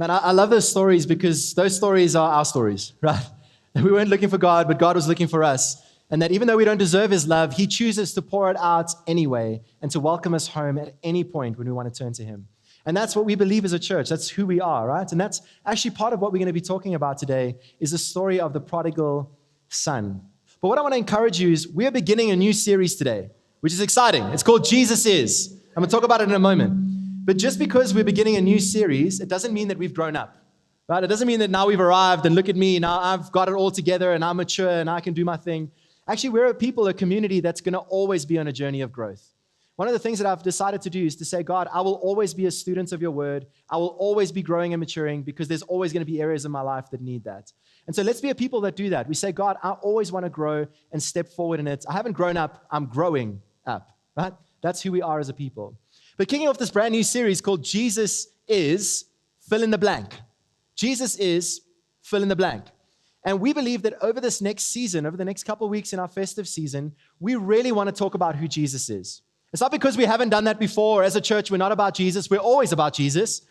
Man, I love those stories because those stories are our stories, right? We weren't looking for God, but God was looking for us. And that even though we don't deserve His love, He chooses to pour it out anyway and to welcome us home at any point when we want to turn to Him. And that's what we believe as a church. That's who we are, right? And that's actually part of what we're going to be talking about today is the story of the prodigal son. But what I want to encourage you is we're beginning a new series today, which is exciting. It's called Jesus Is. I'm going to talk about it in a moment. But just because we're beginning a new series, it doesn't mean that we've grown up, right? It doesn't mean that now we've arrived and look at me, now I've got it all together and I'm mature and I can do my thing. Actually, we're a community that's going to always be on a journey of growth. One of the things that I've decided to do is to say, God, I will always be a student of your word. I will always be growing and maturing because there's always going to be areas in my life that need that. And so let's be a people that do that. We say, God, I always want to grow and step forward in it. I haven't grown up, I'm growing up, right? That's who we are as a people. But kicking off this brand new series called Jesus Is, fill in the blank. Jesus is, fill in the blank. And we believe that over this next season, over the next couple of weeks in our festive season, we really want to talk about who Jesus is. It's not because we haven't done that before. As a church, we're not about Jesus. We're always about Jesus.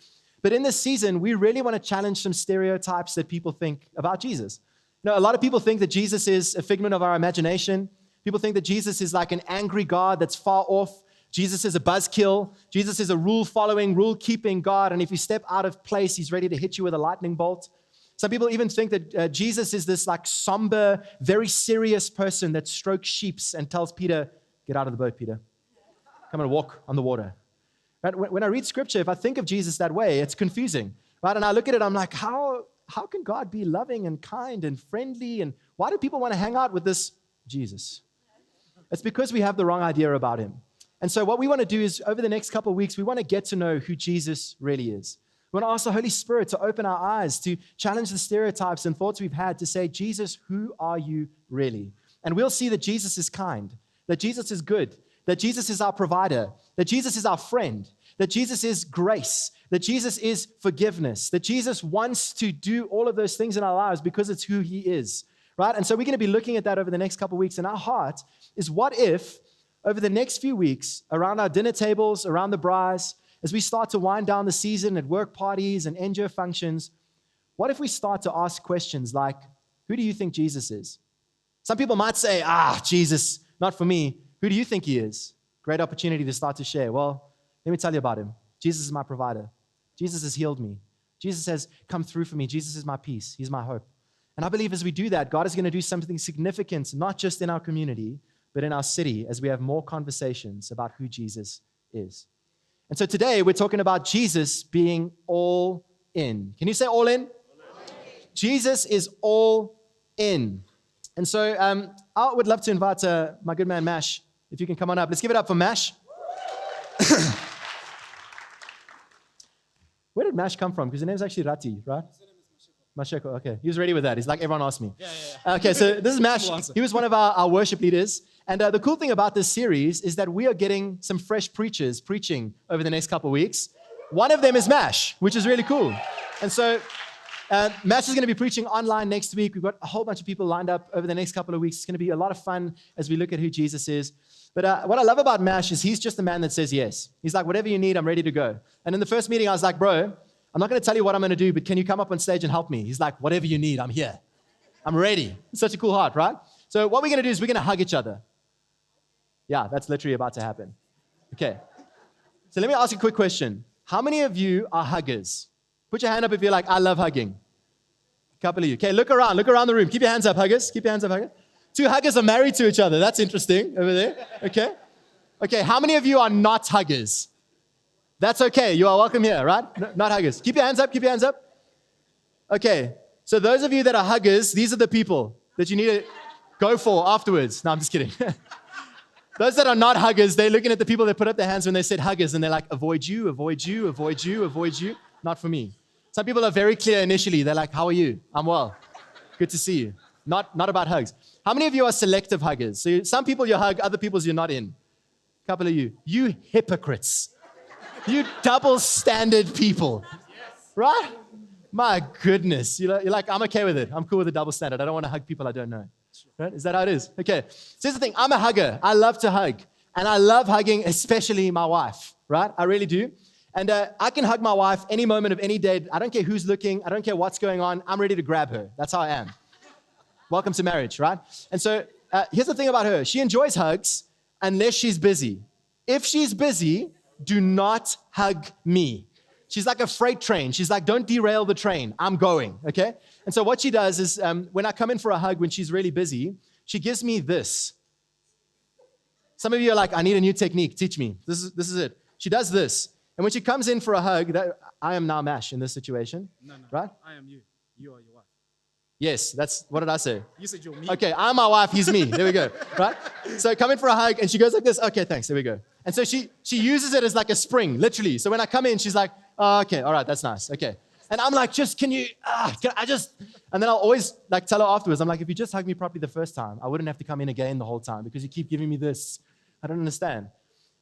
But in this season, we really want to challenge some stereotypes that people think about Jesus. You know, a lot of people think that Jesus is a figment of our imagination. People think that Jesus is like an angry God that's far off. Jesus is a buzzkill. Jesus is a rule-following, rule-keeping God. And if you step out of place, He's ready to hit you with a lightning bolt. Some people even think that Jesus is this like somber, very serious person that strokes sheep and tells Peter, get out of the boat, Peter. Come and walk on the water. Right? When I read scripture, if I think of Jesus that way, it's confusing. Right? And I look at it, I'm like, how can God be loving and kind and friendly? And why do people want to hang out with this Jesus? It's because we have the wrong idea about Him. And so what we want to do is over the next couple of weeks, we want to get to know who Jesus really is. We want to ask the Holy Spirit to open our eyes, to challenge the stereotypes and thoughts we've had, to say, Jesus, who are you really? And we'll see that Jesus is kind, that Jesus is good, that Jesus is our provider, that Jesus is our friend, that Jesus is grace, that Jesus is forgiveness, that Jesus wants to do all of those things in our lives because it's who He is, right? And so we're going to be looking at that over the next couple of weeks. And our heart is, what if over the next few weeks, around our dinner tables, around the braais, as we start to wind down the season at work parties and NGO functions, what if we start to ask questions like, who do you think Jesus is? Some people might say, Jesus, not for me. Who do you think He is? Great opportunity to start to share. Well, let me tell you about Him. Jesus is my provider. Jesus has healed me. Jesus has come through for me. Jesus is my peace. He's my hope. And I believe as we do that, God is going to do something significant, not just in our community, but in our city as we have more conversations about who Jesus is. And so today we're talking about Jesus being all in. Can you say all in? All in. Jesus is all in. And so I would love to invite my good man Mash, if you can come on up. Let's give it up for Mash. Where did Mash come from? Because his name's actually Rati, right? Masheko, okay. He was ready with that. He's like, everyone asked me. Yeah. Okay, so this is Mash. He was one of our worship leaders. And the cool thing about this series is that we are getting some fresh preachers preaching over the next couple of weeks. One of them is Mash, which is really cool. And so Mash is going to be preaching online next week. We've got a whole bunch of people lined up over the next couple of weeks. It's going to be a lot of fun as we look at who Jesus is. But what I love about Mash is he's just a man that says yes. He's like, whatever you need, I'm ready to go. And in the first meeting, I was like, bro, I'm not going to tell you what I'm going to do, but can you come up on stage and help me? He's like, whatever you need, I'm here. I'm ready. Such a cool heart, right? So what we're going to do is we're going to hug each other. Yeah, that's literally about to happen. Okay. So let me ask you a quick question. How many of you are huggers? Put your hand up if you're like, I love hugging. A couple of you. Okay, look around the room. Keep your hands up, huggers. Keep your hands up, huggers. 2 huggers are married to each other. That's interesting over there. Okay. Okay, how many of you are not huggers? That's okay. You are welcome here, right? No, not huggers. Keep your hands up. Keep your hands up. Okay. So those of you that are huggers, these are the people that you need to go for afterwards. No, I'm just kidding. Those that are not huggers, they're looking at the people that put up their hands when they said huggers, and they're like, avoid you, avoid you, avoid you, avoid you. Not for me. Some people are very clear initially. They're like, how are you? I'm well. Good to see you. Not about hugs. How many of you are selective huggers? So some people you hug, other people you're not in. A couple of you. You hypocrites. You double standard people. Right? My goodness. You're like, I'm okay with it. I'm cool with the double standard. I don't want to hug people I don't know. Right? Is that how it is? Okay. So here's the thing. I'm a hugger. I love to hug. And I love hugging, especially my wife. Right? I really do. And I can hug my wife any moment of any day. I don't care who's looking. I don't care what's going on. I'm ready to grab her. That's how I am. Welcome to marriage, right? And so here's the thing about her. She enjoys hugs unless she's busy. If she's busy, do not hug me. She's like a freight train. She's like, don't derail the train. I'm going, okay? And so what she does is when I come in for a hug when she's really busy, she gives me this. Some of you are like, I need a new technique. Teach me. This is it. She does this. And when she comes in for a hug, I am now Mash in this situation. No. Right? I am you. You are your wife. Yes, what did I say? You said you're me. Okay, I'm my wife, he's me. There we go, right? So come in for a hug, and she goes like this. Okay, thanks, there we go. And so she uses it as like a spring, literally. So when I come in, she's like, oh, okay, all right, that's nice, okay. And I'm like, can I just, and then I'll always like tell her afterwards, I'm like, if you just hug me properly the first time, I wouldn't have to come in again the whole time because you keep giving me this. I don't understand.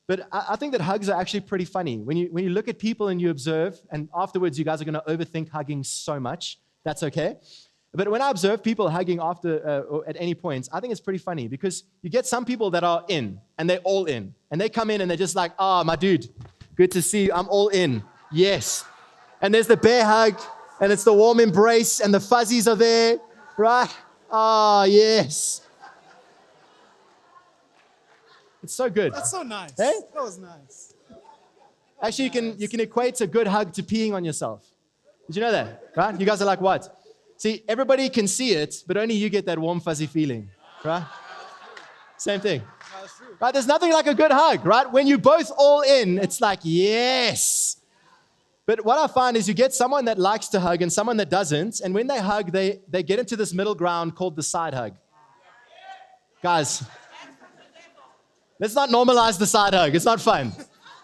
But I think that hugs are actually pretty funny. When you look at people and you observe, and afterwards you guys are going to overthink hugging so much, that's okay. But when I observe people hugging after or at any point, I think it's pretty funny because you get some people that are in, and they're all in. And they come in and they're just like, my dude, good to see you. I'm all in. Yes. And there's the bear hug, and it's the warm embrace, and the fuzzies are there, right? Yes. It's so good. That's so nice. Hey? That was nice. Actually, you can equate a good hug to peeing on yourself. Did you know that? Right? You guys are like, what? See, everybody can see it, but only you get that warm, fuzzy feeling, right? Same thing. That's true. Right? There's nothing like a good hug, right? When you're both all in, it's like, yes. But what I find is you get someone that likes to hug and someone that doesn't, and when they hug, they get into this middle ground called the side hug. Guys, let's not normalize the side hug. It's not fun.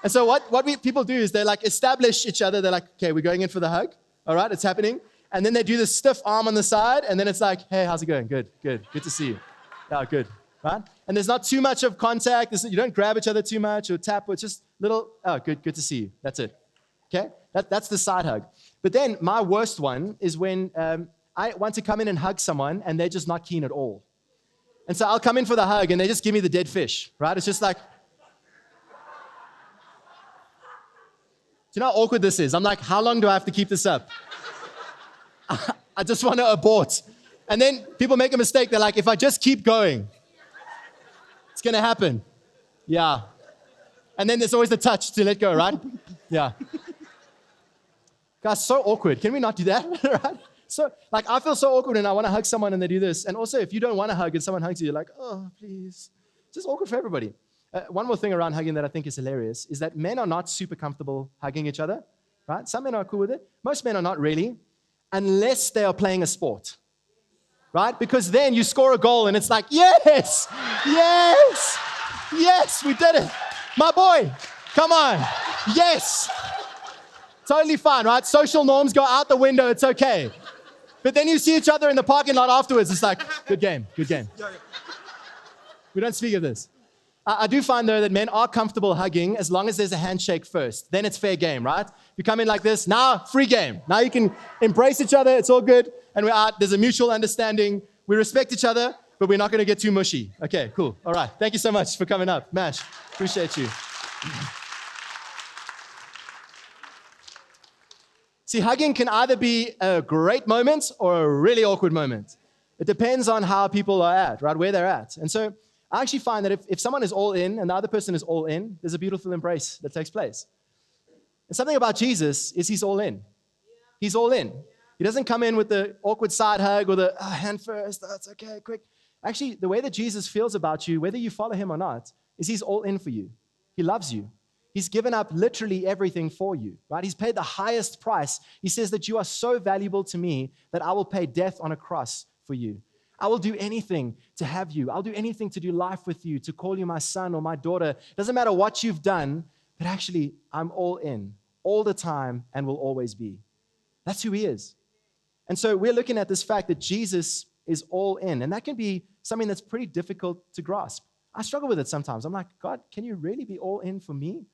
And so what people do is they like establish each other. They're like, okay, we're going in for the hug. All right, it's happening. And then they do this stiff arm on the side, and then it's like, hey, how's it going? Good to see you. Yeah, good, right? And there's not too much of contact. You don't grab each other too much or tap. It's just little, good to see you. That's it, okay? That's the side hug. But then my worst one is when I want to come in and hug someone, and they're just not keen at all. And so I'll come in for the hug, and they just give me the dead fish, right? It's just like, do you know how awkward this is? I'm like, how long do I have to keep this up? I just want to abort. And then people make a mistake. They're like, if I just keep going, it's going to happen. Yeah. And then there's always the touch to let go, right? Yeah. Guys, so awkward. Can we not do that? Right? So, like, I feel so awkward and I want to hug someone and they do this. And also, if you don't want to hug and someone hugs you, you're like, oh, please. It's just awkward for everybody. One more thing around hugging that I think is hilarious is that men are not super comfortable hugging each other, right? Some men are cool with it. Most men are not really, unless they are playing a sport, right? Because then you score a goal and it's like, yes, we did it. My boy, come on, yes. Totally fine, right? Social norms go out the window, it's okay. But then you see each other in the parking lot afterwards, it's like, good game. We don't speak of this. I do find, though, that men are comfortable hugging as long as there's a handshake first. Then it's fair game, right? You come in like this, now free game. Now you can embrace each other, it's all good, and we're out. There's a mutual understanding. We respect each other, but we're not going to get too mushy. Okay, cool. All right. Thank you so much for coming up. Mash, appreciate you. See, hugging can either be a great moment or a really awkward moment. It depends on how people are at, right, where they're at. And so I actually find that if someone is all in and the other person is all in, there's a beautiful embrace that takes place. And something about Jesus is he's all in. He's all in. He doesn't come in with the awkward side hug or the hand first, that's okay, quick. Actually, the way that Jesus feels about you, whether you follow him or not, is he's all in for you. He loves you. He's given up literally everything for you, right? He's paid the highest price. He says that you are so valuable to me that I will pay death on a cross for you. I will do anything to have you. I'll do anything to do life with you, to call you my son or my daughter. Doesn't matter what you've done, but actually, I'm all in, all the time, and will always be. That's who he is. And so we're looking at this fact that Jesus is all in, and that can be something that's pretty difficult to grasp. I struggle with it sometimes. I'm like, God, can you really be all in for me?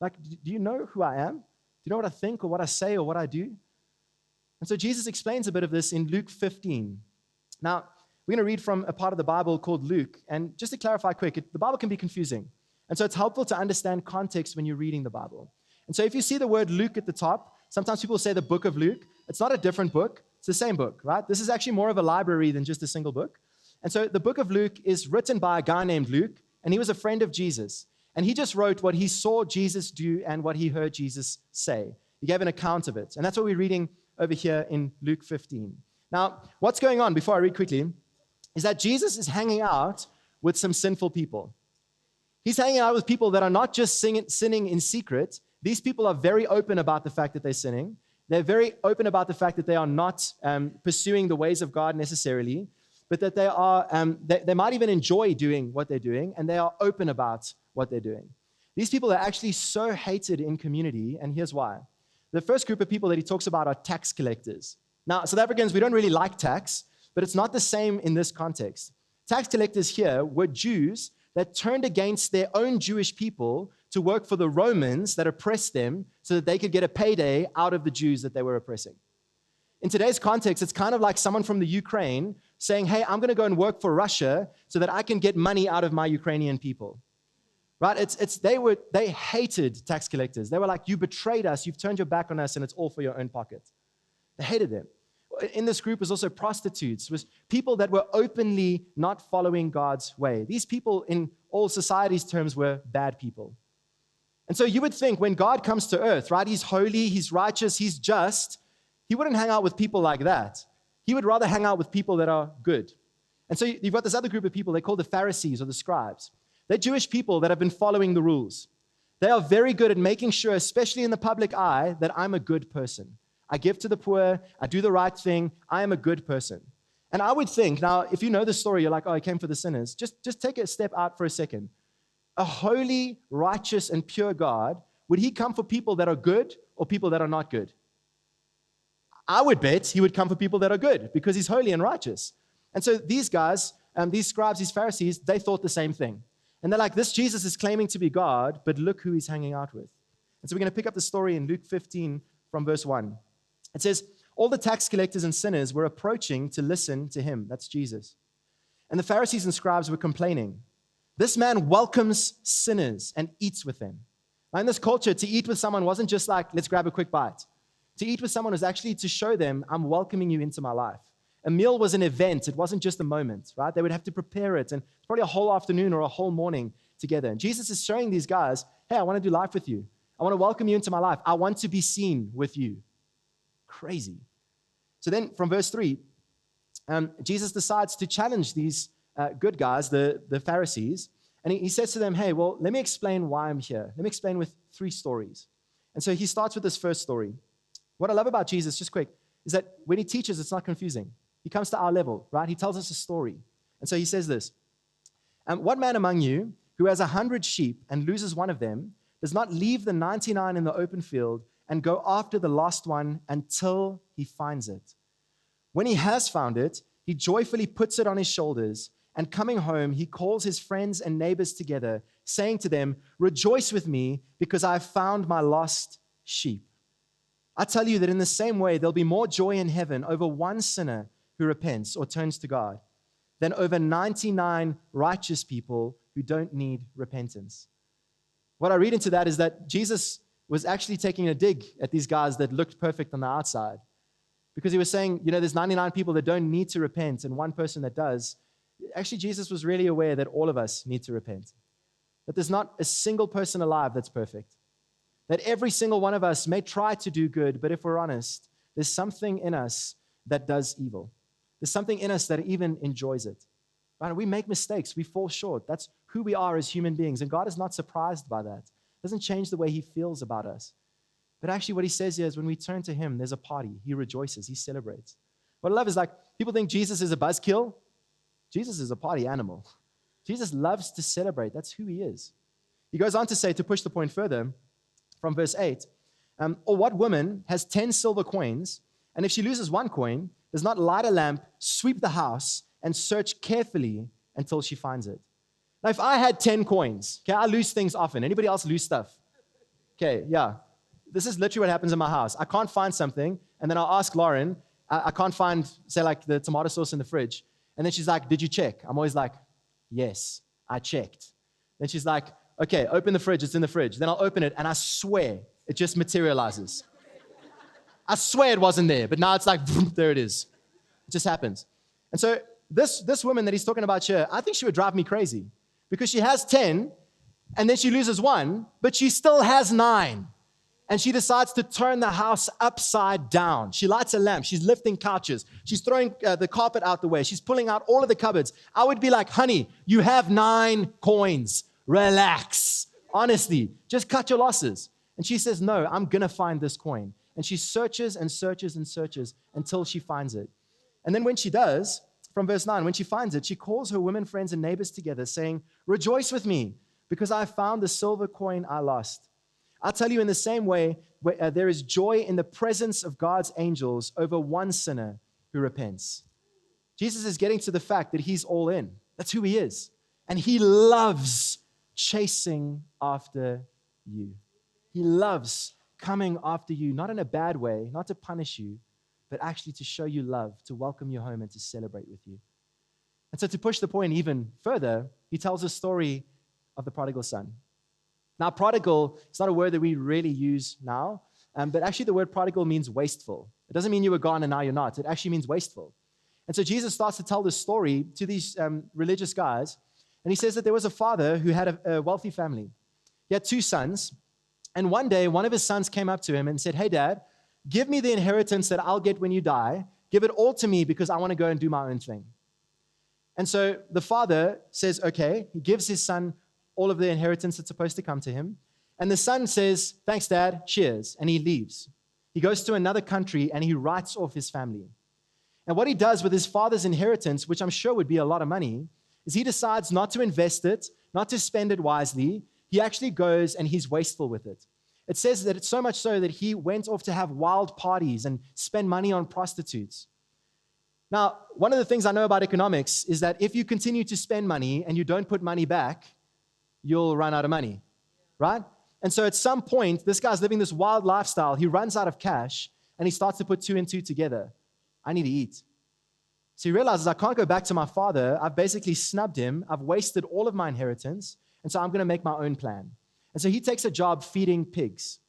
Like, do you know who I am? Do you know what I think or what I say or what I do? And so Jesus explains a bit of this in Luke 15. Now, we're going to read from a part of the Bible called Luke. And just to clarify quick, the Bible can be confusing. And so it's helpful to understand context when you're reading the Bible. And so if you see the word Luke at the top, sometimes people say the book of Luke. It's not a different book. It's the same book, right? This is actually more of a library than just a single book. And so the book of Luke is written by a guy named Luke, and he was a friend of Jesus. And he just wrote what he saw Jesus do and what he heard Jesus say. He gave an account of it. And that's what we're reading over here in Luke 15. Now, what's going on, before I read quickly, is that Jesus is hanging out with some sinful people. He's hanging out with people that are not just sinning in secret. These people are very open about the fact that they're sinning. They're very open about the fact that they are not pursuing the ways of God necessarily, but that they might even enjoy doing what they're doing, and they are open about what they're doing. These people are actually so hated in community, and here's why. The first group of people that he talks about are tax collectors. Now, South Africans, we don't really like tax, but it's not the same in this context. Tax collectors here were Jews that turned against their own Jewish people to work for the Romans that oppressed them so that they could get a payday out of the Jews that they were oppressing. In today's context, it's kind of like someone from the Ukraine saying, hey, I'm going to go and work for Russia so that I can get money out of my Ukrainian people. Right? They hated tax collectors. They were like, you betrayed us, you've turned your back on us, and it's all for your own pocket. They hated them. In this group was also prostitutes, was people that were openly not following God's way. These people, in all society's terms, were bad people. And so you would think when God comes to earth, right, he's holy, he's righteous, he's just, he wouldn't hang out with people like that. He would rather hang out with people that are good. And so you've got this other group of people, they're called the Pharisees or the scribes. They're Jewish people that have been following the rules. They are very good at making sure, especially in the public eye, that I'm a good person. I give to the poor, I do the right thing, I am a good person. And I would think, now, if you know the story, you're like, oh, I came for the sinners. Just take a step out for a second. A holy, righteous, and pure God, would he come for people that are good or people that are not good? I would bet he would come for people that are good because he's holy and righteous. And so these guys, these scribes, these Pharisees, they thought the same thing. And they're like, this Jesus is claiming to be God, but look who he's hanging out with. And so we're going to pick up the story in Luke 15 from verse 1. It says, all the tax collectors and sinners were approaching to listen to him. That's Jesus. And the Pharisees and scribes were complaining. This man welcomes sinners and eats with them. Now, in this culture, to eat with someone wasn't just like, let's grab a quick bite. To eat with someone was actually to show them, I'm welcoming you into my life. A meal was an event. It wasn't just a moment, right? They would have to prepare it, and it's probably a whole afternoon or a whole morning together. And Jesus is showing these guys, hey, I want to do life with you. I want to welcome you into my life. I want to be seen with you. Crazy. So then from verse 3, Jesus decides to challenge these good guys, the Pharisees, and he says to them, hey, well, let me explain why I'm here. Let me explain with 3 stories. And so he starts with this first story. What I love about Jesus, just quick, is that when he teaches, it's not confusing. He comes to our level, right? He tells us a story. And so he says this, what man among you who has 100 sheep and loses one of them does not leave the 99 in the open field and go after the lost one until he finds it? When he has found it, he joyfully puts it on his shoulders, and coming home, he calls his friends and neighbors together, saying to them, rejoice with me because I have found my lost sheep. I tell you that in the same way, there'll be more joy in heaven over one sinner who repents or turns to God than over 99 righteous people who don't need repentance. What I read into that is that Jesus was actually taking a dig at these guys that looked perfect on the outside. Because he was saying, there's 99 people that don't need to repent and one person that does. Actually, Jesus was really aware that all of us need to repent. That there's not a single person alive that's perfect. That every single one of us may try to do good, but if we're honest, there's something in us that does evil. There's something in us that even enjoys it. Right? We make mistakes. We fall short. That's who we are as human beings. And God is not surprised by that. It doesn't change the way he feels about us. But actually what he says here is when we turn to him, there's a party. He rejoices. He celebrates. What I love is people think Jesus is a buzzkill. Jesus is a party animal. Jesus loves to celebrate. That's who he is. He goes on to say, to push the point further, from verse 8, or what woman has 10 silver coins, and if she loses one coin, does not light a lamp, sweep the house, and search carefully until she finds it? Now, if I had 10 coins, okay, I lose things often. Anybody else lose stuff? Okay, yeah. This is literally what happens in my house. I can't find something, and then I'll ask Lauren, I can't find, say, like the tomato sauce in the fridge. And then she's like, did you check? I'm always like, yes, I checked. Then she's like, okay, open the fridge. It's in the fridge. Then I'll open it, and I swear It just materializes. I swear it wasn't there, but now it's like, there it is. It just happens. And so this woman that he's talking about here, I think she would drive me crazy because she has 10 and then she loses 1, but she still has 9. And she decides to turn the house upside down. She lights a lamp. She's lifting couches. She's throwing the carpet out the way. She's pulling out all of the cupboards. I would be like, honey, you have 9 coins. Relax. Honestly, just cut your losses. And she says, no, I'm going to find this coin. And she searches and searches and searches until she finds it. And then when she does, from verse 9, when she finds it, she calls her women friends and neighbors together, saying, rejoice with me, because I found the silver coin I lost. I'll tell you in the same way, there is joy in the presence of God's angels over one sinner who repents. Jesus is getting to the fact that he's all in. That's who he is. And he loves chasing after you. He loves coming after you, not in a bad way, not to punish you, but actually to show you love, to welcome you home and to celebrate with you. And so to push the point even further, he tells a story of the prodigal son. Now, prodigal, it's not a word that we really use now, but actually the word prodigal means wasteful. It doesn't mean you were gone and now you're not. It actually means wasteful. And so Jesus starts to tell this story to these religious guys, and he says that there was a father who had a wealthy family. He had 2 sons, and one day one of his sons came up to him and said, hey, Dad, give me the inheritance that I'll get when you die. Give it all to me because I want to go and do my own thing. And so the father says, okay. He gives his son all of the inheritance that's supposed to come to him. And the son says, thanks, Dad, cheers, and he leaves. He goes to another country and he writes off his family. And what he does with his father's inheritance, which I'm sure would be a lot of money, is he decides not to invest it, not to spend it wisely. He actually goes and he's wasteful with it. It says that it's so much so that he went off to have wild parties and spend money on prostitutes. Now, one of the things I know about economics is that if you continue to spend money and you don't put money back, you'll run out of money, right? And so at some point, this guy's living this wild lifestyle. He runs out of cash, and he starts to put 2 and 2 together. I need to eat. So he realizes, I can't go back to my father. I've basically snubbed him. I've wasted all of my inheritance, and so I'm going to make my own plan. And so he takes a job feeding pigs.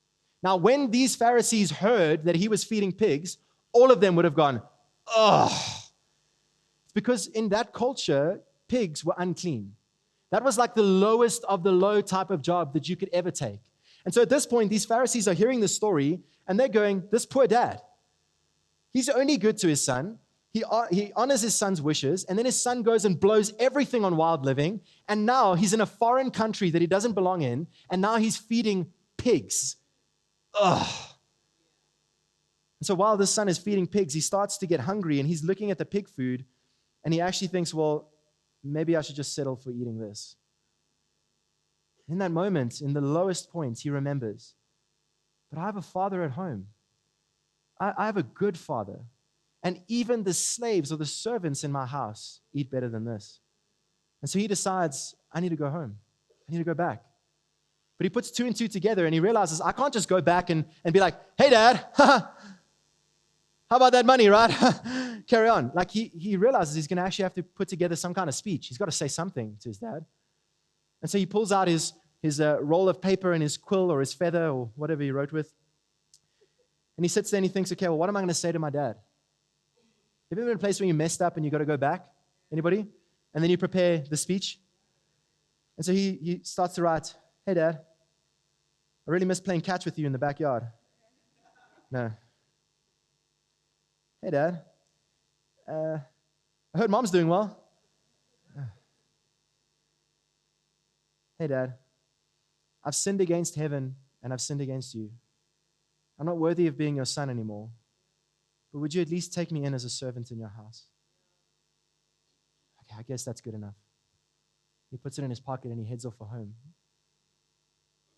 Now, when these Pharisees heard that he was feeding pigs, all of them would have gone, ugh. It's because in that culture, pigs were unclean. That was like the lowest of the low type of job that you could ever take. And so at this point, these Pharisees are hearing the story, and they're going, this poor dad, he's only good to his son. He honors his son's wishes, and then his son goes and blows everything on wild living, and now he's in a foreign country that he doesn't belong in, and now he's feeding pigs. Ugh. And so while this son is feeding pigs, he starts to get hungry, and he's looking at the pig food, and he actually thinks, well, maybe I should just settle for eating this. In that moment, in the lowest point, he remembers, but I have a father at home. I have a good father. And even the slaves or the servants in my house eat better than this. And so he decides, I need to go home. I need to go back. But he puts 2 and 2 together, and he realizes, I can't just go back and be like, hey, Dad, how about that money, right? Carry on. Like he realizes he's going to actually have to put together some kind of speech. He's got to say something to his dad. And so he pulls out his roll of paper and his quill or his feather or whatever he wrote with. And he sits there and he thinks, okay, well, what am I going to say to my dad? Have you ever been in a place where you messed up and you got to go back? Anybody? And then you prepare the speech. And so he starts to write, hey, Dad, I really miss playing catch with you in the backyard. No. Hey, Dad, I heard Mom's doing well. Hey, Dad, I've sinned against heaven and I've sinned against you. I'm not worthy of being your son anymore, but would you at least take me in as a servant in your house? Okay, I guess that's good enough. He puts it in his pocket and he heads off for home.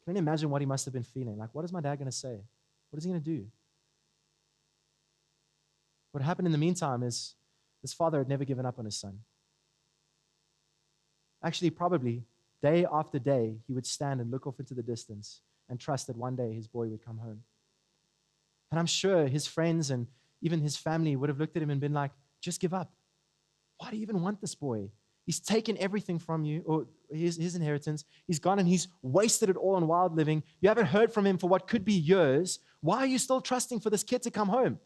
Can you imagine what he must have been feeling? Like, what is my dad going to say? What is he going to do? What happened in the meantime is this father had never given up on his son. Actually, probably day after day, he would stand and look off into the distance and trust that one day his boy would come home. And I'm sure his friends and even his family would have looked at him and been like, just give up. Why do you even want this boy? He's taken everything from you, or his inheritance. He's gone and he's wasted it all on wild living. You haven't heard from him for what could be years. Why are you still trusting for this kid to come home?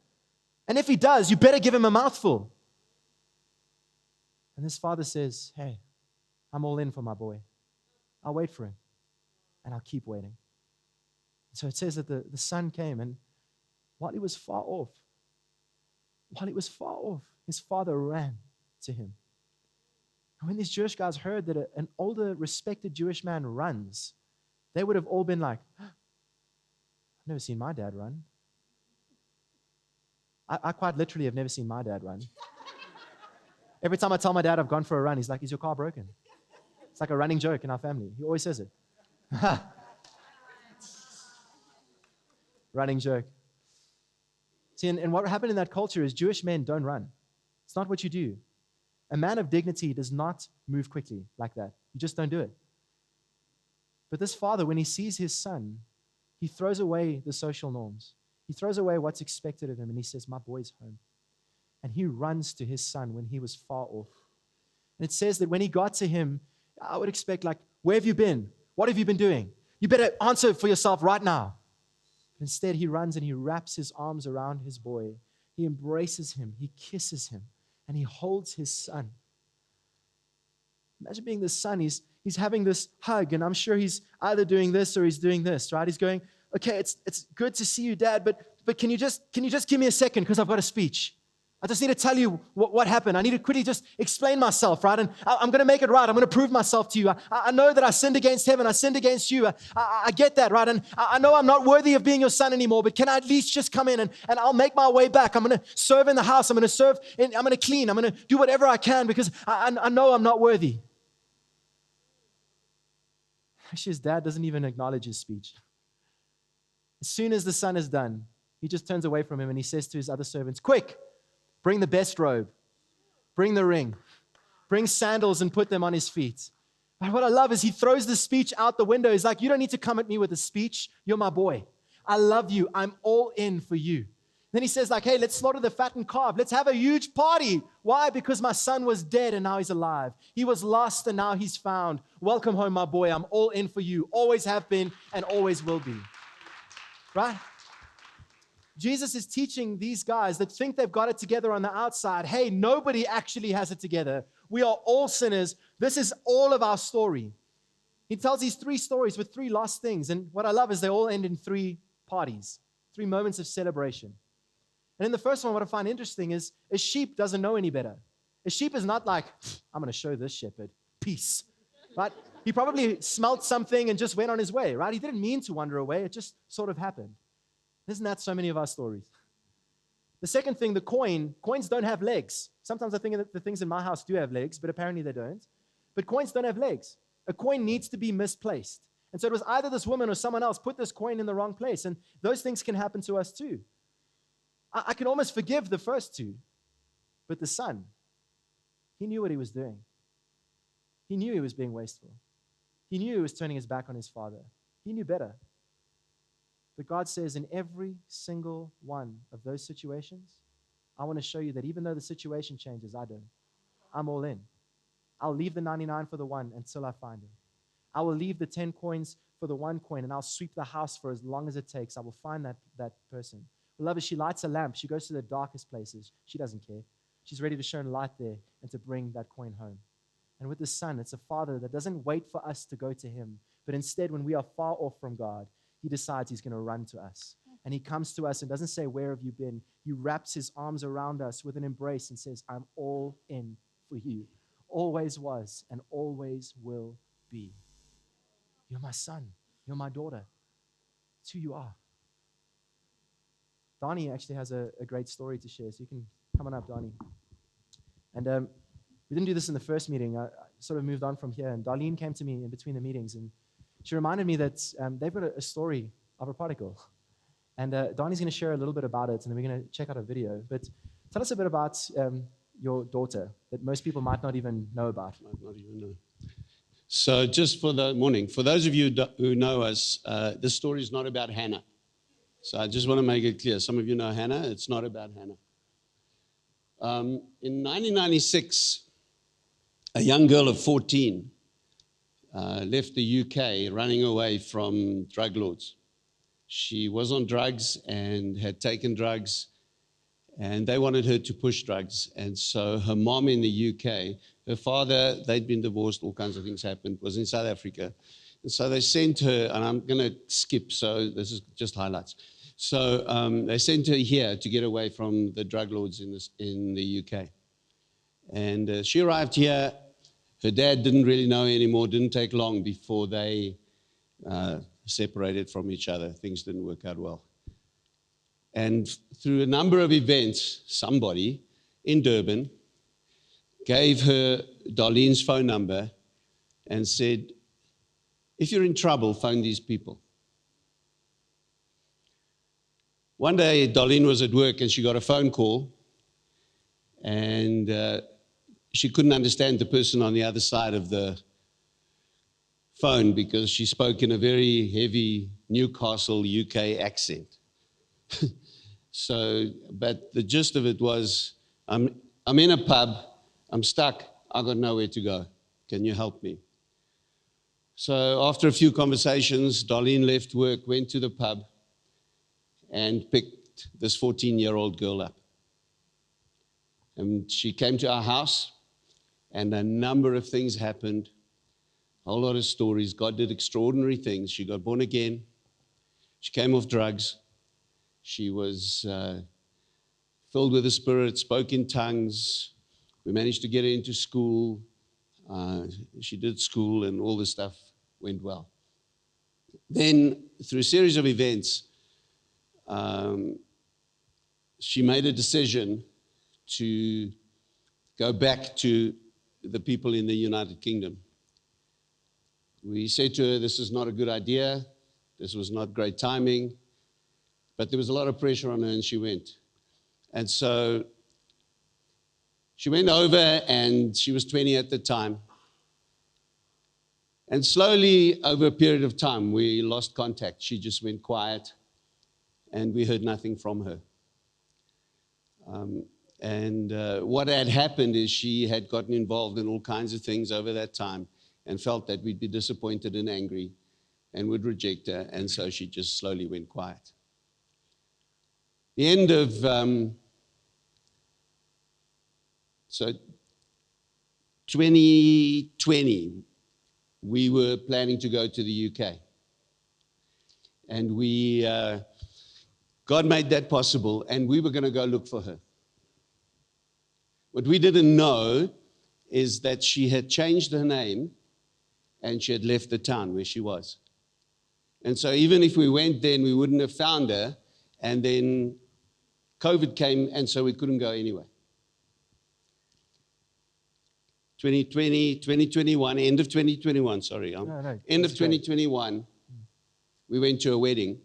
And if he does, you better give him a mouthful. And this father says, hey, I'm all in for my boy. I'll wait for him. And I'll keep waiting. So it says that the son came, and while he was far off, his father ran to him. And when these Jewish guys heard that an older, respected Jewish man runs, they would have all been like, I've never seen my dad run. I quite literally have never seen my dad run. Every time I tell my dad I've gone for a run, he's like, is your car broken? It's like a running joke in our family. He always says it. Running joke. See, and what happened in that culture is Jewish men don't run. It's not what you do. A man of dignity does not move quickly like that. You just don't do it. But this father, when he sees his son, he throws away the social norms. He throws away what's expected of him, and he says, my boy's home. And he runs to his son when he was far off. And it says that when he got to him, I would expect, like, where have you been? What have you been doing? You better answer for yourself right now. But instead, he runs and he wraps his arms around his boy. He embraces him. He kisses him. And he holds his son. Imagine being the son. He's having this hug, and I'm sure he's either doing this or he's doing this, right? He's going, okay, it's good to see you, Dad, but can you just give me a second because I've got a speech. I just need to tell you what happened. I need to quickly just explain myself, right? And I'm going to make it right. I'm going to prove myself to you. I know that I sinned against heaven. I sinned against you. I get that, right? And I know I'm not worthy of being your son anymore, but can I at least just come in and I'll make my way back. I'm going to serve in the house. I'm going to serve, I'm going to clean. I'm going to do whatever I can because I know I'm not worthy. Actually, his dad doesn't even acknowledge his speech. As soon as the son is done, he just turns away from him and he says to his other servants, quick, bring the best robe, bring the ring, bring sandals and put them on his feet. But what I love is he throws the speech out the window. He's like, you don't need to come at me with a speech. You're my boy. I love you. I'm all in for you. Then he says, like, hey, let's slaughter the fattened calf. Let's have a huge party. Why? Because my son was dead and now he's alive. He was lost and now he's found. Welcome home, my boy. I'm all in for you. Always have been and always will be. Right? Jesus is teaching these guys that think they've got it together on the outside. Hey, nobody actually has it together. We are all sinners. This is all of our story. He tells these 3 stories with 3 lost things. And what I love is they all end in 3 parties, 3 moments of celebration. And in the first one, what I find interesting is a sheep doesn't know any better. A sheep is not like, I'm going to show this shepherd peace, right? He probably smelt something and just went on his way, right? He didn't mean to wander away. It just sort of happened. Isn't that so many of our stories? The second thing, the coins don't have legs. Sometimes I think that the things in my house do have legs, but apparently they don't. But coins don't have legs. A coin needs to be misplaced. And so it was either this woman or someone else put this coin in the wrong place. And those things can happen to us too. I can almost forgive the first 2. But the son, he knew what he was doing. He knew he was being wasteful. He knew he was turning his back on his father. He knew better. But God says in every single one of those situations, I want to show you that even though the situation changes, I don't. I'm all in. I'll leave the 99 for the 1 until I find him. I will leave the 10 coins for the 1 coin, and I'll sweep the house for as long as it takes. I will find that person. Beloved, she lights a lamp. She goes to the darkest places. She doesn't care. She's ready to shine light there and to bring that coin home. And with the son, it's a father that doesn't wait for us to go to him, but instead, when we are far off from God, he decides he's going to run to us. And he comes to us and doesn't say, where have you been? He wraps his arms around us with an embrace and says, I'm all in for you. Always was and always will be. You're my son. You're my daughter. It's who you are. Donnie actually has a great story to share, so you can come on up, Donnie. And we didn't do this in the first meeting. I sort of moved on from here, and Darlene came to me in between the meetings, and she reminded me that they've got a story of a prodigal. And Donnie's going to share a little bit about it, and then we're going to check out a video. But tell us a bit about your daughter that most people might not even know about. Might not even know. So just for the morning, for those of you who know us, this story is not about Hannah. So I just want to make it clear. Some of you know Hannah. It's not about Hannah. In 1996, a young girl of 14 left the UK running away from drug lords. She was on drugs and had taken drugs, and they wanted her to push drugs. And so her mom in the UK, her father, they'd been divorced, all kinds of things happened, was in South Africa. And so they sent her, and I'm going to skip, so this is just highlights. So they sent her here to get away from the drug lords in the UK. And she arrived here. Her dad didn't really know her anymore. Didn't take long before they separated from each other. Things didn't work out well. And through a number of events, somebody in Durban gave her Darlene's phone number and said, if you're in trouble, phone these people. One day, Darlene was at work and she got a phone call, and she couldn't understand the person on the other side of the phone because she spoke in a very heavy Newcastle, UK accent. But the gist of it was, I'm in a pub, I'm stuck, I've got nowhere to go. Can you help me? So after a few conversations, Darlene left work, went to the pub, and picked this 14-year-old girl up. And she came to our house, and a number of things happened, a whole lot of stories. God did extraordinary things. She got born again. She came off drugs. She was filled with the Spirit, spoke in tongues. We managed to get her into school. She did school, and all this stuff went well. Then, through a series of events, she made a decision to go back to the people in the United Kingdom. We said to her, this is not a good idea. This was not great timing. But there was a lot of pressure on her, and she went. And so she went over, and she was 20 at the time. And slowly, over a period of time, we lost contact. She just went quiet, and we heard nothing from her. What had happened is she had gotten involved in all kinds of things over that time and felt that we'd be disappointed and angry and would reject her, and so she just slowly went quiet. The end of, 2020, we were planning to go to the UK. And God made that possible, and we were going to go look for her. What we didn't know is that she had changed her name, and she had left the town where she was. And so even if we went then, we wouldn't have found her, and then COVID came, and so we couldn't go anywhere. 2020, 2021, end of 2021, sorry. End of 2021, we went to a wedding.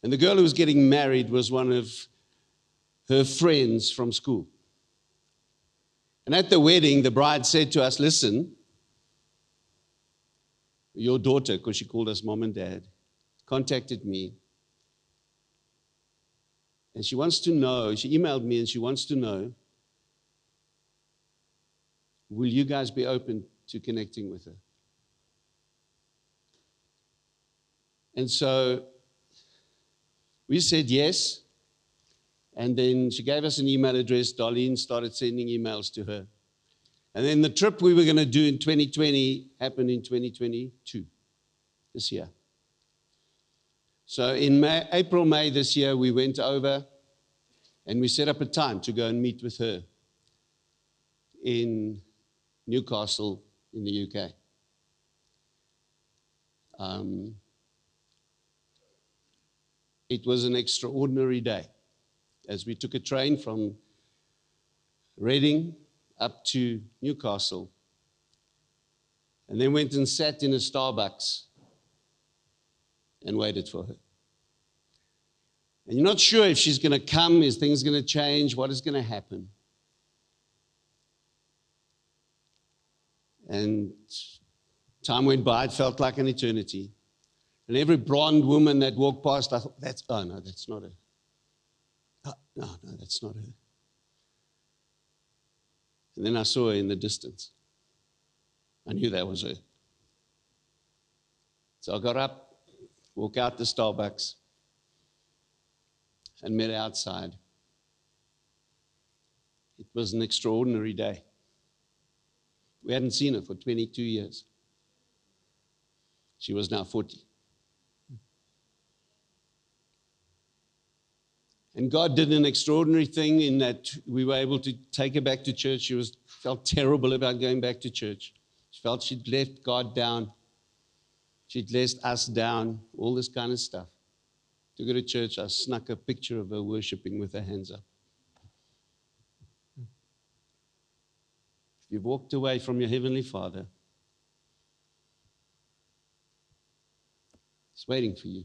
And the girl who was getting married was one of her friends from school. And at the wedding, the bride said to us, listen, your daughter, because she called us mom and dad, contacted me. And she wants to know, she emailed me and she wants to know, will you guys be open to connecting with her? And so we said yes. And then she gave us an email address. Darlene started sending emails to her. And then the trip we were going to do in 2020 happened in 2022, this year. So in April, May this year, we went over and we set up a time to go and meet with her in Newcastle in the UK. It was an extraordinary day as we took a train from Reading up to Newcastle and then went and sat in a Starbucks and waited for her. And you're not sure if she's going to come, is things going to change, what is going to happen. And time went by, it felt like an eternity. And every blonde woman that walked past, I thought, that's not her. No, that's not her. And then I saw her in the distance. I knew that was her. So I got up, walked out to Starbucks, and met her outside. It was an extraordinary day. We hadn't seen her for 22 years. She was now 40. And God did an extraordinary thing in that we were able to take her back to church. She felt terrible about going back to church. She felt she'd let God down. She'd let us down, all this kind of stuff. To go to church, I snuck a picture of her worshiping with her hands up. If you've walked away from your Heavenly Father, He's waiting for you.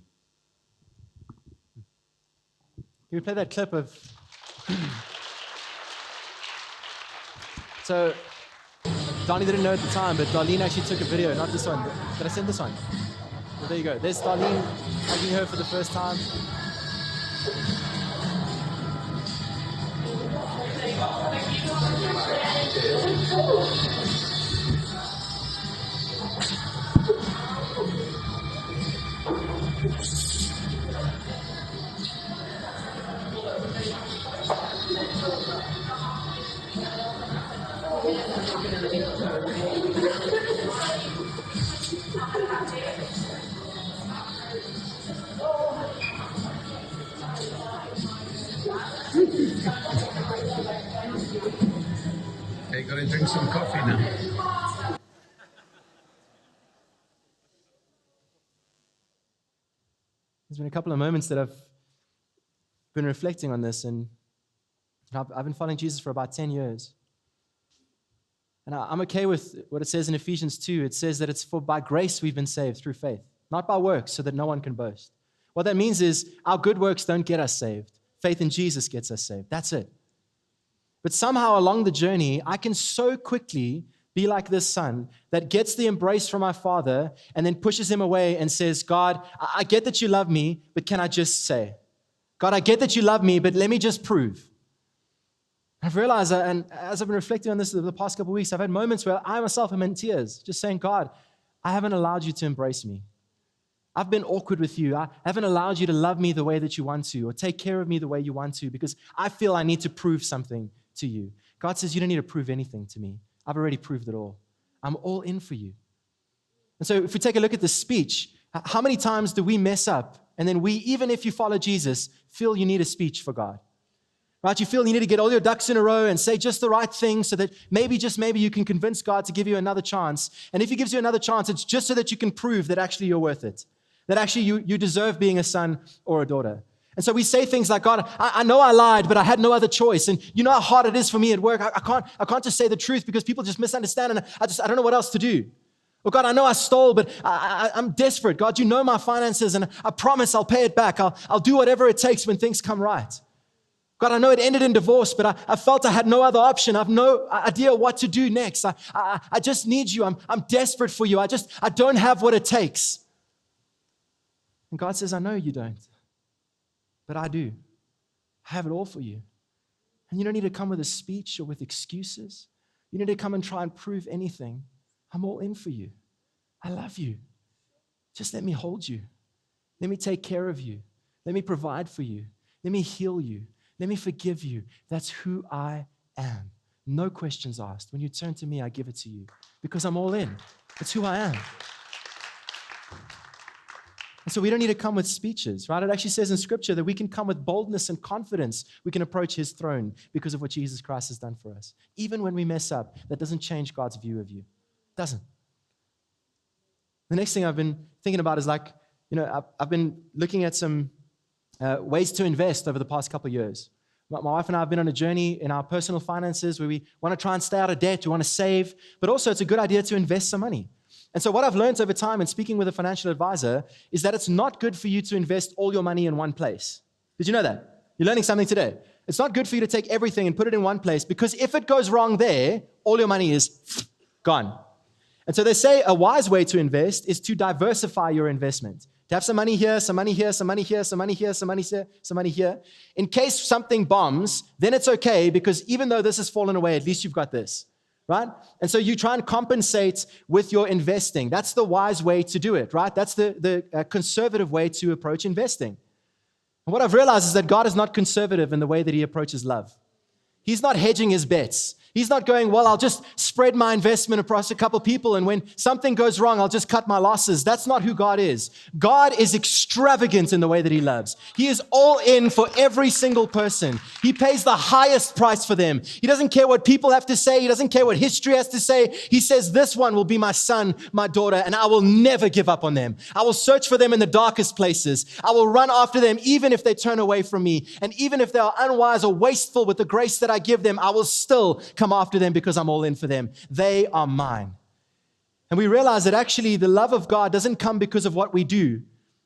Can we play that clip of... So, Donnie didn't know at the time, but Darlene actually took a video, not this one. Did I send this one? Well, there you go. There's Darlene hugging her for the first time. Okay, got to drink some coffee now. There's been a couple of moments that I've been reflecting on this, and I've been following Jesus for about 10 years. And I'm okay with what it says in Ephesians 2. It says that it's for by grace we've been saved through faith, not by works, so that no one can boast. What that means is our good works don't get us saved. Faith in Jesus gets us saved. That's it. But somehow along the journey, I can so quickly be like this son that gets the embrace from my father and then pushes him away and says, God, I get that you love me, but can I just say? God, I get that you love me, but let me just prove. I've realized, and as I've been reflecting on this the past couple of weeks, I've had moments where I myself am in tears, just saying, God, I haven't allowed you to embrace me. I've been awkward with you. I haven't allowed you to love me the way that you want to or take care of me the way you want to because I feel I need to prove something to you. God says, you don't need to prove anything to me. I've already proved it all. I'm all in for you. And so if we take a look at this speech, how many times do we mess up and then we, even if you follow Jesus, feel you need a speech for God? Right? You feel you need to get all your ducks in a row and say just the right thing so that maybe, just maybe, you can convince God to give you another chance. And if He gives you another chance, it's just so that you can prove that actually you're worth it, that actually you deserve being a son or a daughter. And so we say things like, God, I know I lied, but I had no other choice. And you know how hard it is for me at work. I can't just say the truth because people just misunderstand and I don't know what else to do. Or God, I know I stole, but I'm desperate. God, you know my finances and I promise I'll pay it back. I'll do whatever it takes when things come right. God, I know it ended in divorce, but I felt I had no other option. I have no idea what to do next. I just need you. I'm desperate for you. I don't have what it takes. And God says, I know you don't, but I do. I have it all for you. And you don't need to come with a speech or with excuses. You need to come and try and prove anything. I'm all in for you. I love you. Just let me hold you. Let me take care of you. Let me provide for you. Let me heal you. Let me forgive you. That's who I am. No questions asked. When you turn to me, I give it to you because I'm all in. It's who I am. And so we don't need to come with speeches, right? It actually says in Scripture that we can come with boldness and confidence. We can approach His throne because of what Jesus Christ has done for us. Even when we mess up, that doesn't change God's view of you. It doesn't. The next thing I've been thinking about is I've been looking at some ways to invest over the past couple of years. My wife and I have been on a journey in our personal finances where we want to try and stay out of debt, we want to save, but also it's a good idea to invest some money. And so what I've learned over time in speaking with a financial advisor is that it's not good for you to invest all your money in one place. Did you know that? You're learning something today. It's not good for you to take everything and put it in one place because if it goes wrong there, all your money is gone. And so they say a wise way to invest is to diversify your investment. To have some money here, some money here, some money here, some money here, some money here, some money here. In case something bombs, then it's okay because even though this has fallen away, at least you've got this. right? And so you try and compensate with your investing. That's the wise way to do it, right? That's the conservative way to approach investing. And what I've realized is that God is not conservative in the way that he approaches love. He's not hedging his bets. He's not going, well, I'll just spread my investment across a couple people, and when something goes wrong, I'll just cut my losses. That's not who God is. God is extravagant in the way that he loves. He is all in for every single person. He pays the highest price for them. He doesn't care what people have to say. He doesn't care what history has to say. He says, this one will be my son, my daughter, and I will never give up on them. I will search for them in the darkest places. I will run after them even if they turn away from me. And even if they are unwise or wasteful with the grace that I give them, I will still come after them because I'm all in for them. They are mine. And we realize that actually the love of God doesn't come because of what we do.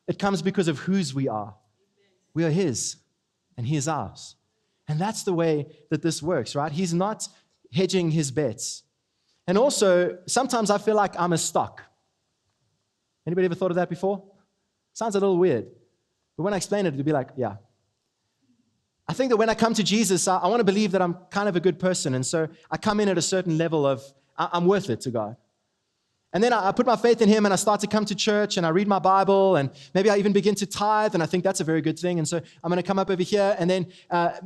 It comes because of whose we are. We are his, and he is ours. And that's the way that this works, right? He's not hedging his bets. And also, sometimes I feel like I'm a stock. Anybody ever thought of that before? Sounds a little weird. But when I explain it, it'll be like, yeah. I think that when I come to Jesus, I want to believe that I'm kind of a good person. And so I come in at a certain level of, I'm worth it to God. And then I put my faith in him and I start to come to church and I read my Bible and maybe I even begin to tithe, and I think that's a very good thing. And so I'm going to come up over here, and then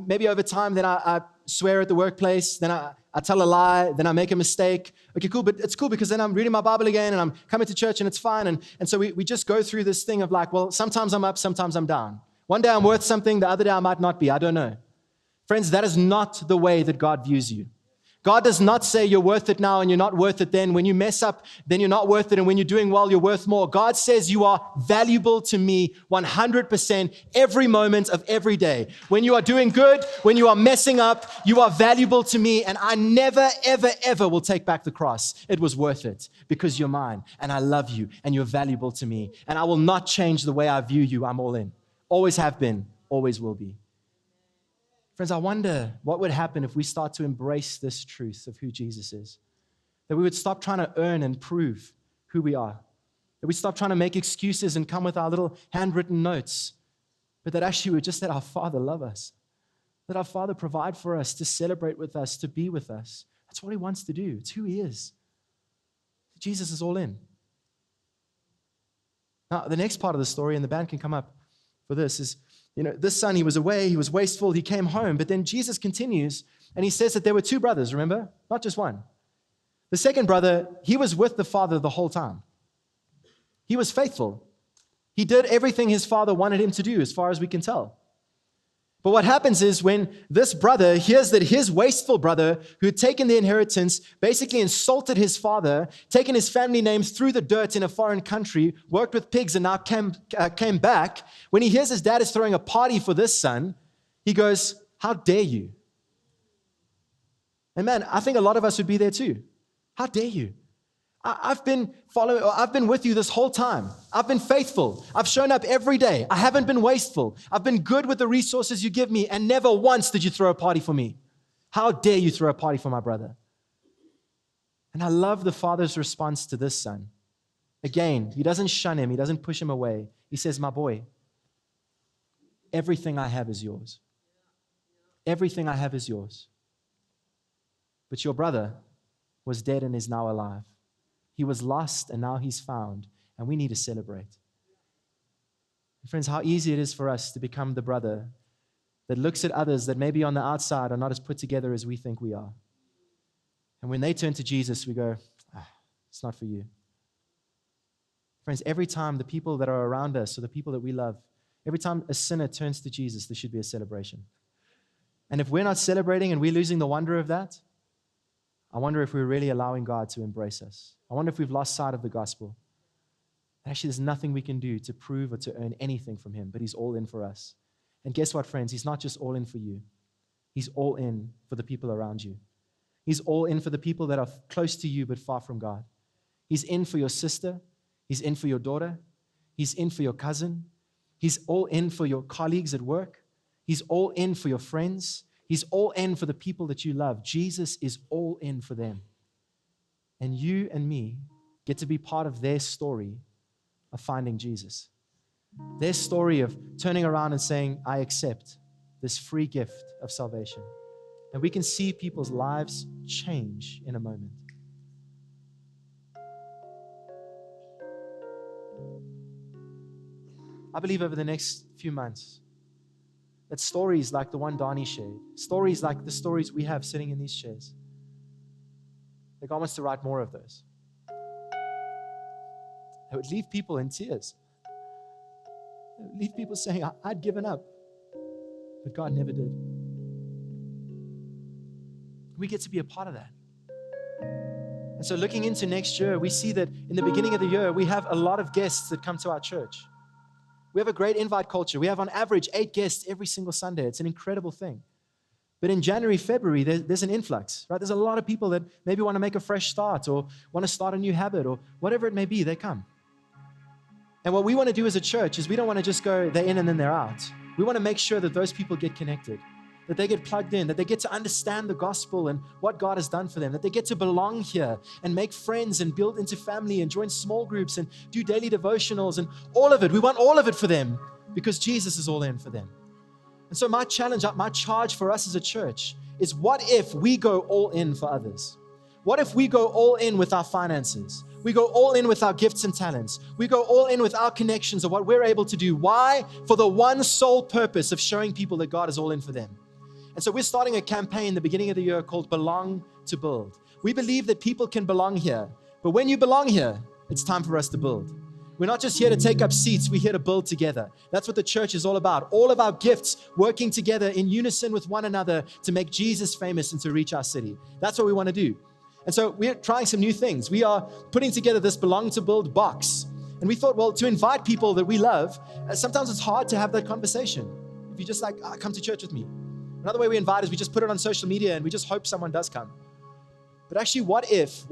maybe over time, then I swear at the workplace, then I tell a lie, then I make a mistake. Okay, cool, but it's cool because then I'm reading my Bible again and I'm coming to church and it's fine. And so we just go through this thing of like, well, sometimes I'm up, sometimes I'm down. One day I'm worth something, the other day I might not be. I don't know. Friends, that is not the way that God views you. God does not say you're worth it now and you're not worth it then. When you mess up, then you're not worth it. And when you're doing well, you're worth more. God says you are valuable to me 100% every moment of every day. When you are doing good, when you are messing up, you are valuable to me. And I never, ever, ever will take back the cross. It was worth it because you're mine and I love you and you're valuable to me. And I will not change the way I view you. I'm all in. Always have been, always will be. Friends, I wonder what would happen if we start to embrace this truth of who Jesus is. That we would stop trying to earn and prove who we are. That we stop trying to make excuses and come with our little handwritten notes. But that actually we would just let our Father love us. Let our Father provide for us, to celebrate with us, to be with us. That's what he wants to do. It's who he is. Jesus is all in. Now, the next part of the story, and the band can come up for this, is, this son, he was away, he was wasteful, he came home. But then Jesus continues, and he says that there were two brothers, remember? Not just one. The second brother, he was with the father the whole time. He was faithful. He did everything his father wanted him to do, as far as we can tell. But what happens is when this brother hears that his wasteful brother, who had taken the inheritance, basically insulted his father, taken his family names through the dirt in a foreign country, worked with pigs, and now came back, when he hears his dad is throwing a party for this son, he goes, how dare you? And man, I think a lot of us would be there too. How dare you? I've been with you this whole time. I've been faithful. I've shown up every day. I haven't been wasteful. I've been good with the resources you give me, and never once did you throw a party for me. How dare you throw a party for my brother? And I love the father's response to this son. Again, he doesn't shun him. He doesn't push him away. He says, my boy, everything I have is yours. Everything I have is yours. But your brother was dead and is now alive. He was lost and now he's found, and we need to celebrate. Friends, how easy it is for us to become the brother that looks at others that maybe on the outside are not as put together as we think we are. And when they turn to Jesus, we go, it's not for you. Friends, every time the people that are around us or the people that we love, every time a sinner turns to Jesus, there should be a celebration. And if we're not celebrating and we're losing the wonder of that, I wonder if we're really allowing God to embrace us. I wonder if we've lost sight of the gospel. Actually, there's nothing we can do to prove or to earn anything from him, but he's all in for us. And guess what, friends? He's not just all in for you. He's all in for the people around you. He's all in for the people that are close to you but far from God. He's in for your sister. He's in for your daughter. He's in for your cousin. He's all in for your colleagues at work. He's all in for your friends. He's all in for the people that you love. Jesus is all in for them. And you and me get to be part of their story of finding Jesus. Their story of turning around and saying, I accept this free gift of salvation. And we can see people's lives change in a moment. I believe over the next few months that stories like the one Donnie shared, stories like the stories we have sitting in these chairs, that God wants to write more of those. It would leave people in tears. It would leave people saying, I'd given up, but God never did. We get to be a part of that. And so looking into next year, we see that in the beginning of the year, we have a lot of guests that come to our church. We have a great invite culture. We have on average 8 guests every single Sunday. It's an incredible thing. But in January, February, there's an influx, right? There's a lot of people that maybe want to make a fresh start or want to start a new habit or whatever it may be, they come. And what we want to do as a church is we don't want to just go, they're in and then they're out. We want to make sure that those people get connected, that they get plugged in, that they get to understand the gospel and what God has done for them, that they get to belong here and make friends and build into family and join small groups and do daily devotionals and all of it. We want all of it for them because Jesus is all in for them. And so my challenge, my charge for us as a church is, what if we go all in for others? What if we go all in with our finances? We go all in with our gifts and talents. We go all in with our connections of what we're able to do. Why? For the one sole purpose of showing people that God is all in for them. And so we're starting a campaign the beginning of the year called Belong to Build. We believe that people can belong here. But when you belong here, it's time for us to build. We're not just here to take up seats. We're here to build together. That's what the church is all about. All of our gifts working together in unison with one another to make Jesus famous and to reach our city. That's what we want to do. And so we're trying some new things. We are putting together this Belong to Build box. And we thought, well, to invite people that we love, sometimes it's hard to have that conversation. If you just like, come to church with me. Another way we invite is we just put it on social media and we just hope someone does come. But actually, what if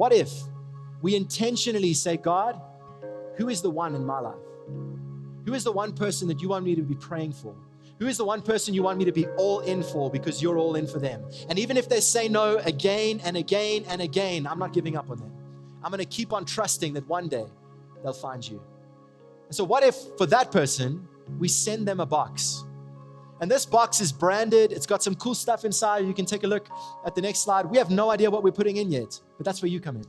we intentionally say, God, who is the one in my life? Who is the one person that you want me to be praying for? Who is the one person you want me to be all in for because you're all in for them? And even if they say no again and again and again, I'm not giving up on them. I'm going to keep on trusting that one day they'll find you. And so what if for that person, we send them a box? And this box is branded. It's got some cool stuff inside. You can take a look at the next slide. We have no idea what we're putting in yet, but that's where you come in.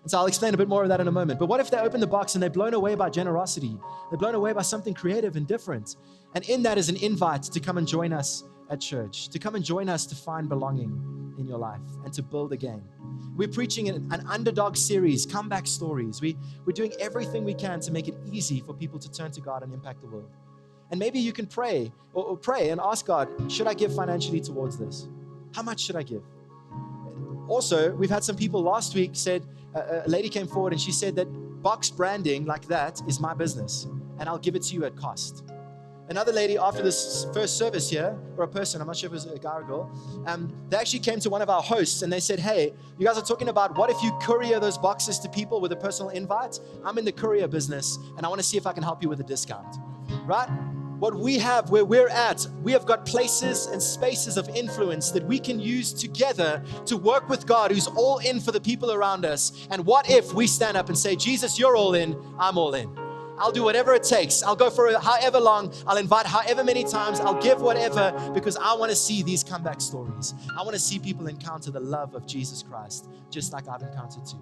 And so I'll explain a bit more of that in a moment. But what if they open the box and they're blown away by generosity? They're blown away by something creative and different. And in that is an invite to come and join us at church, to come and join us to find belonging in your life and to build again. We're preaching an underdog series, comeback stories. We're doing everything we can to make it easy for people to turn to God and impact the world. And maybe you can pray or pray and ask God, should I give financially towards this? How much should I give? Also, we've had some people last week said, a lady came forward and she said that box branding like that is my business and I'll give it to you at cost. Another lady after this first service here, or a person, I'm not sure if it was a guy or a girl, they actually came to one of our hosts and they said, hey, you guys are talking about what if you courier those boxes to people with a personal invite? I'm in the courier business and I want to see if I can help you with a discount, right? What we have, where we're at, we have got places and spaces of influence that we can use together to work with God who's all in for the people around us. And what if we stand up and say, Jesus, you're all in, I'm all in. I'll do whatever it takes. I'll go for however long. I'll invite however many times. I'll give whatever because I want to see these comeback stories. I want to see people encounter the love of Jesus Christ just like I've encountered too.